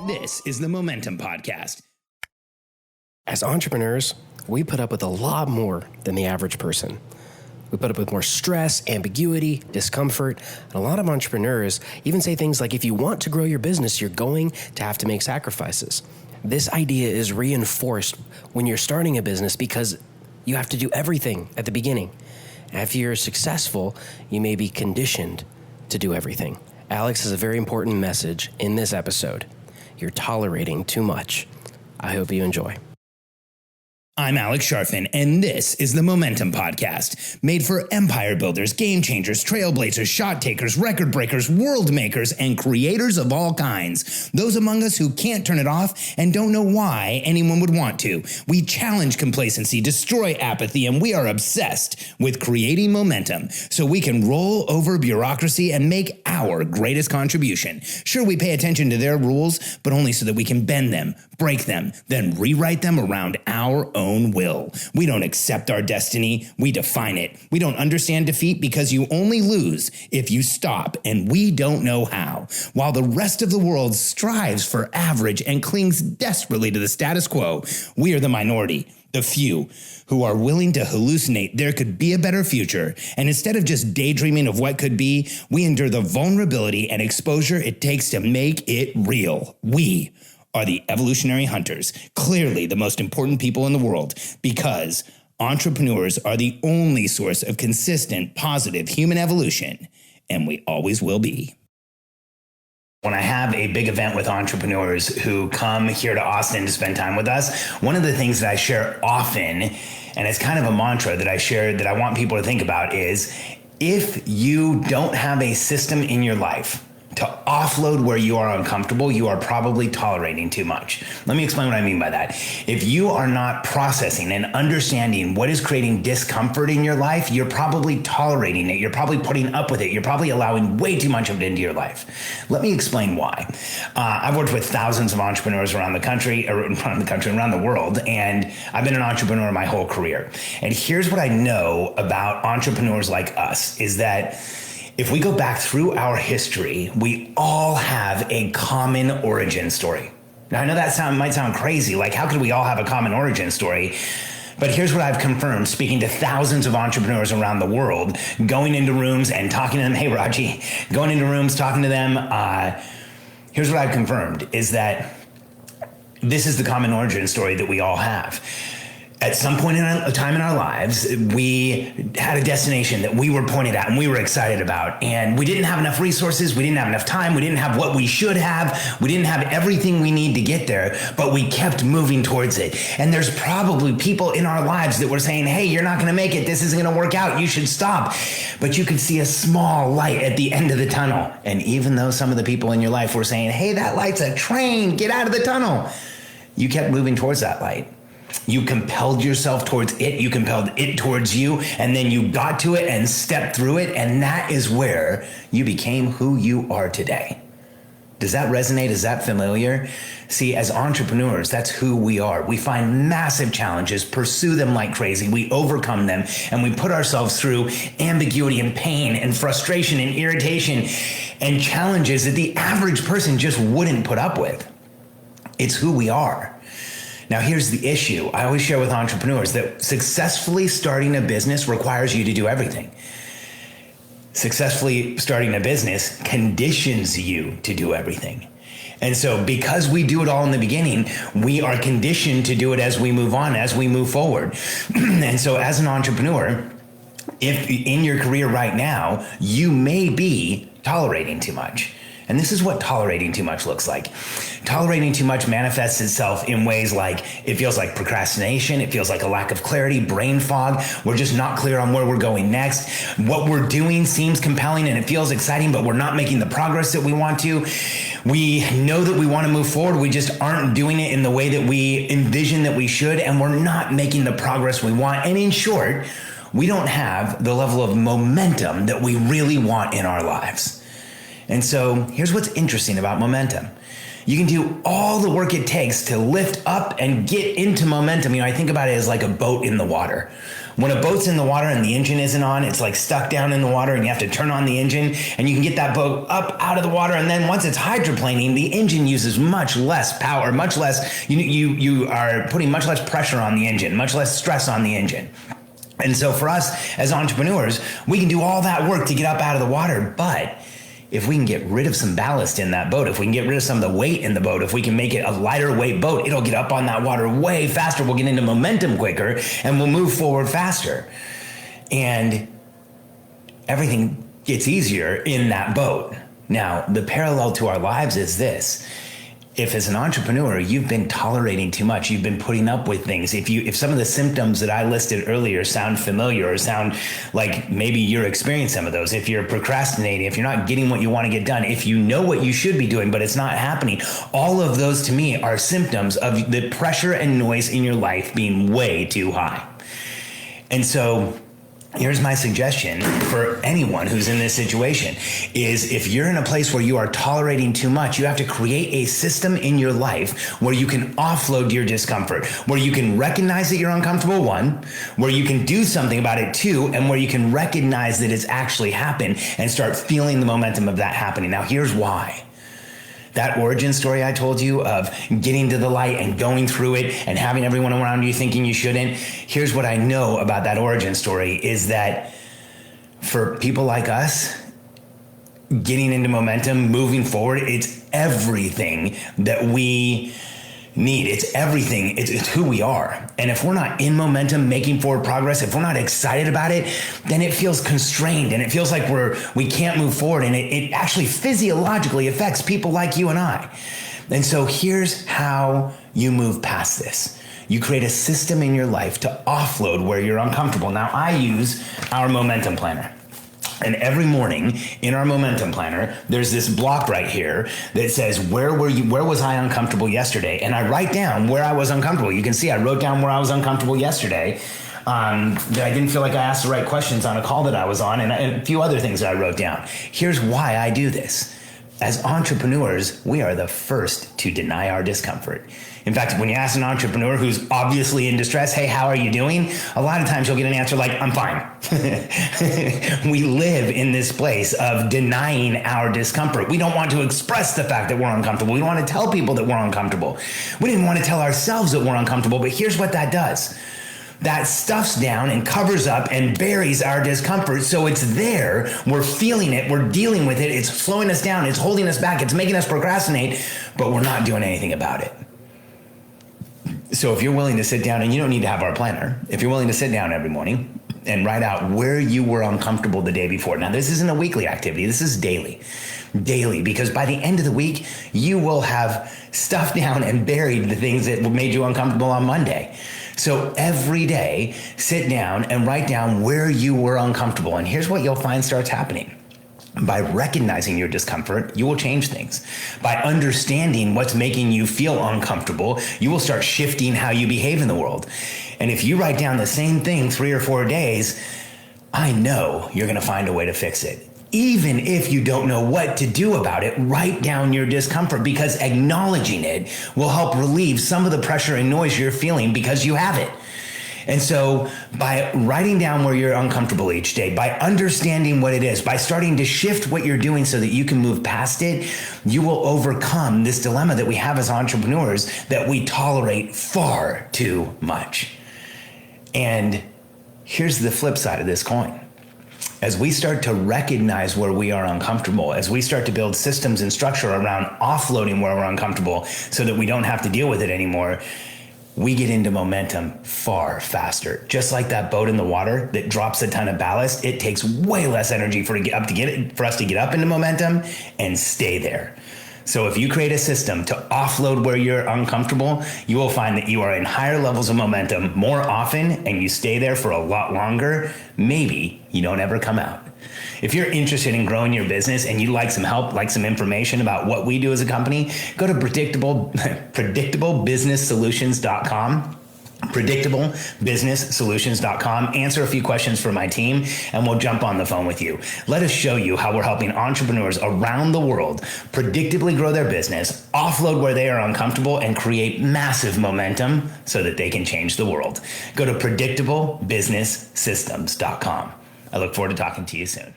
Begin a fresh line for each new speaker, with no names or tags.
This is the Momentum Podcast.
As entrepreneurs, we put up with a lot more than the average person. We put up with more stress, ambiguity, discomfort, and a lot of entrepreneurs even say things like, if you want to grow your business, you're going to have to make sacrifices. This idea is reinforced when you're starting a business because you have to do everything at the beginning. If you're successful, you may be conditioned to do everything. Alex has a very important message in this episode. You're tolerating too much. I hope you enjoy.
I'm Alex Sharfin, and this is the Momentum Podcast, made for empire builders, game changers, trailblazers, shot takers, record breakers, world makers, and creators of all kinds. Those among us who can't turn it off and don't know why anyone would want to. We challenge complacency, destroy apathy, and we are obsessed with creating momentum so we can roll over bureaucracy and make our greatest contribution. Sure, we pay attention to their rules, but only so that we can bend them, break them, then rewrite them around our own will. We don't accept our destiny, we define it. We don't understand defeat because you only lose if you stop, and we don't know how. While the rest of the world strives for average and clings desperately to the status quo, we are the minority, the few, who are willing to hallucinate there could be a better future. And instead of just daydreaming of what could be, we endure the vulnerability and exposure it takes to make it real. We are the evolutionary hunters, clearly the most important people in the world, because entrepreneurs are the only source of consistent, positive human evolution, and we always will be. When I have a big event with entrepreneurs who come here to Austin to spend time with us, one of the things that I share often, and it's kind of a mantra that I share that I want people to think about, is if you don't have a system in your life to offload where you are uncomfortable, you are probably tolerating too much. Let me explain what I mean by that. If you are not processing and understanding what is creating discomfort in your life, you're probably tolerating it. You're probably putting up with it. You're probably allowing way too much of it into your life. Let me explain why. I've worked with thousands of entrepreneurs around the country, around the world, and I've been an entrepreneur my whole career. And here's what I know about entrepreneurs like us is that if we go back through our history, we all have a common origin story. Now, I know that might sound crazy, like how could we all have a common origin story? But here's what I've confirmed, speaking to thousands of entrepreneurs around the world, going into rooms and talking to them. Hey, Raji, going into rooms, talking to them. Here's what I've confirmed is that this is the common origin story that we all have. At some point in a time in our lives, we had a destination that we were pointed at and we were excited about. And we didn't have enough resources. We didn't have enough time. We didn't have what we should have. We didn't have everything we need to get there, but we kept moving towards it. And there's probably people in our lives that were saying, hey, you're not going to make it. This isn't going to work out. You should stop. But you could see a small light at the end of the tunnel. And even though some of the people in your life were saying, hey, that light's a train, get out of the tunnel, you kept moving towards that light. You compelled yourself towards it. You compelled it towards you. And then you got to it and stepped through it. And that is where you became who you are today. Does that resonate? Is that familiar? See, as entrepreneurs, that's who we are. We find massive challenges, pursue them like crazy. We overcome them, and we put ourselves through ambiguity and pain and frustration and irritation and challenges that the average person just wouldn't put up with. It's who we are. Now, here's the issue. I always share with entrepreneurs that successfully starting a business requires you to do everything. Successfully starting a business conditions you to do everything. And so because we do it all in the beginning, we are conditioned to do it as we move on, as we move forward. And so as an entrepreneur, if in your career right now, you may be tolerating too much. And this is what tolerating too much looks like. Tolerating too much manifests itself in ways like it feels like procrastination. It feels like a lack of clarity, brain fog. We're just not clear on where we're going next. What we're doing seems compelling and it feels exciting, but we're not making the progress that we want to. We know that we want to move forward. We just aren't doing it in the way that we envision that we should, and we're not making the progress we want. And in short, we don't have the level of momentum that we really want in our lives. And so here's what's interesting about momentum. You can do all the work it takes to lift up and get into momentum. I think about it as like a boat in the water. When a boat's in the water and the engine isn't on, it's like stuck down in the water and you have to turn on the engine and you can get that boat up out of the water. And then once it's hydroplaning, the engine uses much less power, much less, you are putting much less pressure on the engine, much less stress on the engine. And so for us as entrepreneurs, we can do all that work to get up out of the water, but if we can get rid of some ballast in that boat, if we can get rid of some of the weight in the boat, if we can make it a lighter weight boat, it'll get up on that water way faster. We'll get into momentum quicker and we'll move forward faster. And everything gets easier in that boat. Now, the parallel to our lives is this. If as an entrepreneur, you've been tolerating too much, you've been putting up with things, if some of the symptoms that I listed earlier sound familiar or sound like maybe you're experiencing some of those, if you're procrastinating, if you're not getting what you want to get done, if you know what you should be doing, but it's not happening, all of those to me are symptoms of the pressure and noise in your life being way too high. And so here's my suggestion for anyone who's in this situation is if you're in a place where you are tolerating too much, you have to create a system in your life where you can offload your discomfort, where you can recognize that you're uncomfortable, one, where you can do something about it, two, and where you can recognize that it's actually happened and start feeling the momentum of that happening. Now, here's why. That origin story I told you of getting to the light and going through it and having everyone around you thinking you shouldn't. Here's what I know about that origin story is that for people like us, getting into momentum, moving forward, it's everything that we need. It's everything. It's who we are. And if we're not in momentum, making forward progress, if we're not excited about it, then it feels constrained and it feels like we can't move forward. And it actually physiologically affects people like you and I. And so here's how you move past this. You create a system in your life to offload where you're uncomfortable. Now, I use our momentum planner. And every morning in our momentum planner, there's this block right here that says, where was I uncomfortable yesterday? And I write down where I was uncomfortable. You can see I wrote down where I was uncomfortable yesterday. That I didn't feel like I asked the right questions on a call that I was on, and a few other things that I wrote down. Here's why I do this. As entrepreneurs, we are the first to deny our discomfort. In fact, when you ask an entrepreneur who's obviously in distress, hey, how are you doing? A lot of times you'll get an answer like, I'm fine. We live in this place of denying our discomfort. We don't want to express the fact that we're uncomfortable. We don't want to tell people that we're uncomfortable. We didn't want to tell ourselves that we're uncomfortable, but here's what that does. That stuffs down and covers up and buries our discomfort. So it's there. We're feeling it. We're dealing with it. It's slowing us down. It's holding us back. It's making us procrastinate, but we're not doing anything about it. So if you're willing to sit down, and you don't need to have our planner, if you're willing to sit down every morning and write out where you were uncomfortable the day before. Now, this isn't a weekly activity. This is daily, because by the end of the week, you will have stuffed down and buried the things that made you uncomfortable on Monday. So every day, sit down and write down where you were uncomfortable. And here's what you'll find starts happening. By recognizing your discomfort, you will change things. By understanding what's making you feel uncomfortable, you will start shifting how you behave in the world. And if you write down the same thing 3 or 4 days, I know you're going to find a way to fix it. Even if you don't know what to do about it, write down your discomfort, because acknowledging it will help relieve some of the pressure and noise you're feeling because you have it. And so by writing down where you're uncomfortable each day, by understanding what it is, by starting to shift what you're doing so that you can move past it, you will overcome this dilemma that we have as entrepreneurs, that we tolerate far too much. And here's the flip side of this coin. As we start to recognize where we are uncomfortable, as we start to build systems and structure around offloading where we're uncomfortable so that we don't have to deal with it anymore, we get into momentum far faster. Just like that boat in the water that drops a ton of ballast, it takes way less energy for us to get up into momentum and stay there. So if you create a system to offload where you're uncomfortable, you will find that you are in higher levels of momentum more often, and you stay there for a lot longer. Maybe you don't ever come out. If you're interested in growing your business and you'd like some help, like some information about what we do as a company, go to predictablebusinesssolutions.com. predictablebusinesssolutions.com. Answer a few questions for my team, and we'll jump on the phone with you. Let us show you how we're helping entrepreneurs around the world predictably grow their business, offload where they are uncomfortable, and create massive momentum so that they can change the world. Go to predictablebusinesssystems.com. I look forward to talking to you soon.